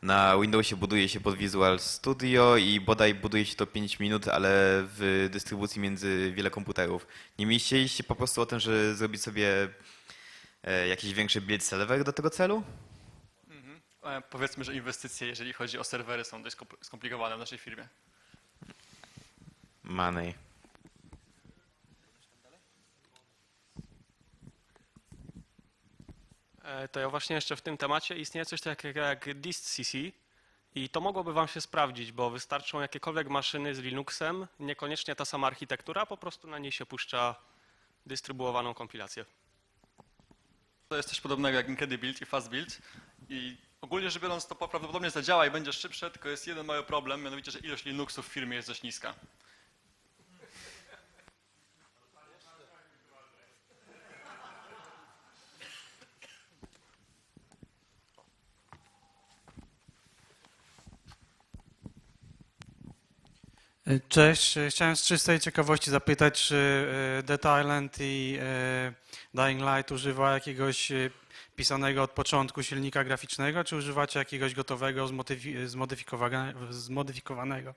Na Windowsie buduje się pod Visual Studio i bodaj buduje się to 5 minut, ale w dystrybucji między wiele komputerów. Nie myśleliście po prostu o tym, żeby zrobić sobie jakiś większy build serwer do tego celu? Powiedzmy, że inwestycje, jeżeli chodzi o serwery, są dość skomplikowane w naszej firmie. Money. To ja właśnie jeszcze w tym temacie istnieje coś takiego jak distcc i to mogłoby wam się sprawdzić, bo wystarczą jakiekolwiek maszyny z Linuxem, niekoniecznie ta sama architektura, po prostu na niej się puszcza dystrybuowaną kompilację. To jest coś podobnego jak Incredibuild i FastBuild i ogólnie rzecz biorąc to prawdopodobnie zadziała i będzie szybsze, tylko jest jeden mały problem, mianowicie, że ilość Linuxów w firmie jest dość niska. Cześć, chciałem z czystej ciekawości zapytać, czy Dead Island i Dying Light używa jakiegoś pisanego od początku silnika graficznego, czy używacie jakiegoś gotowego, zmodyfikowanego?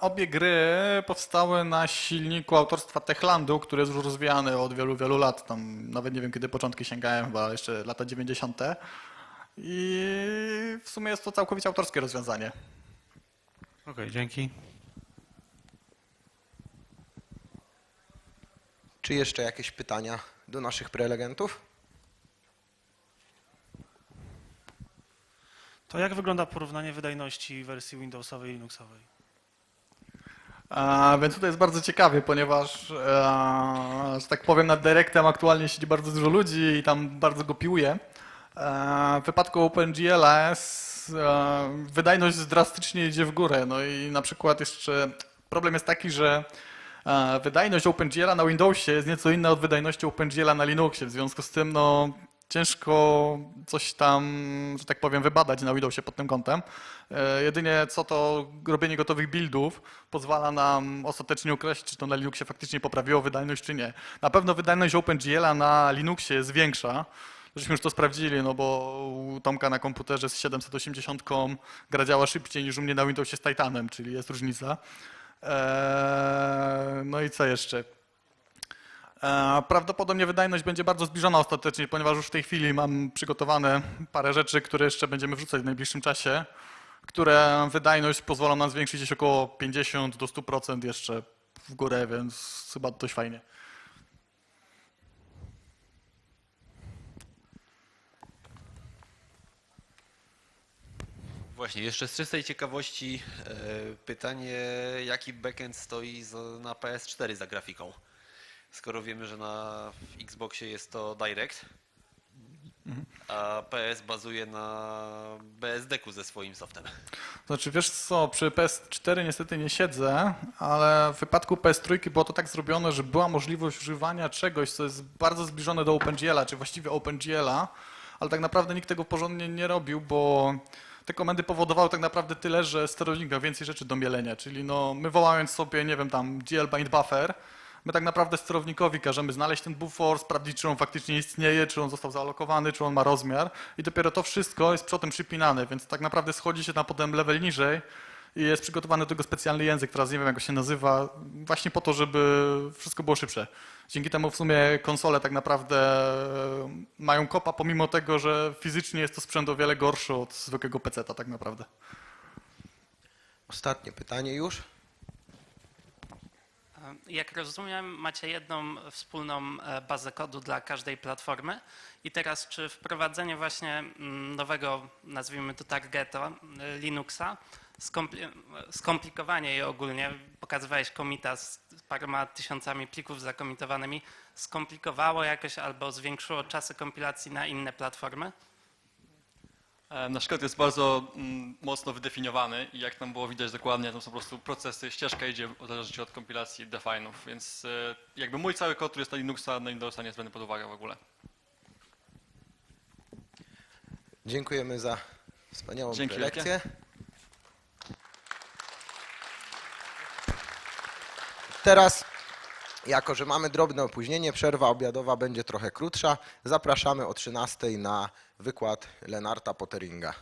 Obie gry powstały na silniku autorstwa Techlandu, który jest już rozwijany od wielu, wielu lat. Tam nawet nie wiem, kiedy początki sięgałem, chyba jeszcze lata 90. I w sumie jest to całkowicie autorskie rozwiązanie. Okej, dzięki. Czy jeszcze jakieś pytania do naszych prelegentów? To jak wygląda porównanie wydajności wersji Windowsowej i Linuxowej? Więc tutaj jest bardzo ciekawie, ponieważ, że tak powiem, nad Directem aktualnie siedzi bardzo dużo ludzi i tam bardzo go piłuje. W przypadku OpenGL wydajność drastycznie idzie w górę. No i na przykład jeszcze problem jest taki, że wydajność OpenGL na Windowsie jest nieco inna od wydajności OpenGL na Linuxie. W związku z tym no, ciężko coś tam, że tak powiem, wybadać na Windowsie pod tym kątem. Jedynie co to robienie gotowych buildów pozwala nam ostatecznie określić, czy to na Linuxie faktycznie poprawiło wydajność, czy nie. Na pewno wydajność OpenGL-a na Linuxie jest większa. Żeśmy już to sprawdzili, no bo u Tomka na komputerze z 780 gra działa szybciej niż u mnie na Windowsie z Titanem, czyli jest różnica. No i co jeszcze? Prawdopodobnie wydajność będzie bardzo zbliżona ostatecznie, ponieważ już w tej chwili mam przygotowane parę rzeczy, które jeszcze będziemy wrzucać w najbliższym czasie, które wydajność pozwolą nam zwiększyć gdzieś około 50 do 100% jeszcze w górę, więc chyba dość fajnie. Właśnie, jeszcze z czystej ciekawości pytanie, jaki backend stoi na PS4 za grafiką? Skoro wiemy, że na Xboxie jest to Direct, a PS bazuje na BSD-ku ze swoim softem. Znaczy wiesz co, przy PS4 niestety nie siedzę, ale w wypadku PS3 było to tak zrobione, że była możliwość używania czegoś, co jest bardzo zbliżone do OpenGL-a, czy właściwie OpenGL-a, ale tak naprawdę nikt tego porządnie nie robił, bo te komendy powodowały tak naprawdę tyle, że sterownik miał więcej rzeczy do mielenia, czyli no my wołając sobie, nie wiem, tam GL bind buffer, my tak naprawdę sterownikowi każemy znaleźć ten bufor, sprawdzić, czy on faktycznie istnieje, czy on został zaalokowany, czy on ma rozmiar i dopiero to wszystko jest potem przypinane, więc tak naprawdę schodzi się na potem level niżej i jest przygotowany do tego specjalny język, teraz nie wiem jak go się nazywa, właśnie po to, żeby wszystko było szybsze. Dzięki temu w sumie konsole tak naprawdę mają kopa, pomimo tego, że fizycznie jest to sprzęt o wiele gorszy od zwykłego PC-ta tak naprawdę. Ostatnie pytanie już. Jak rozumiem, macie jedną wspólną bazę kodu dla każdej platformy i teraz czy wprowadzenie właśnie nowego, nazwijmy to targeta, Linuxa, skomplikowanie jej ogólnie, pokazywałeś commita z paroma tysiącami plików zakomitowanymi, skomplikowało jakoś albo zwiększyło czasy kompilacji na inne platformy? Nasz kod jest bardzo mocno wydefiniowany i jak tam było widać dokładnie, to są po prostu procesy, ścieżka idzie w zależności od kompilacji define'ów, więc jakby mój cały kod, który jest na Windowsa nie jest brany pod uwagę w ogóle. Dziękujemy za wspaniałą Dzięki prelekcję. Teraz, jako że mamy drobne opóźnienie, przerwa obiadowa będzie trochę krótsza. Zapraszamy o 13:00 na wykład Lennarta Potteringa.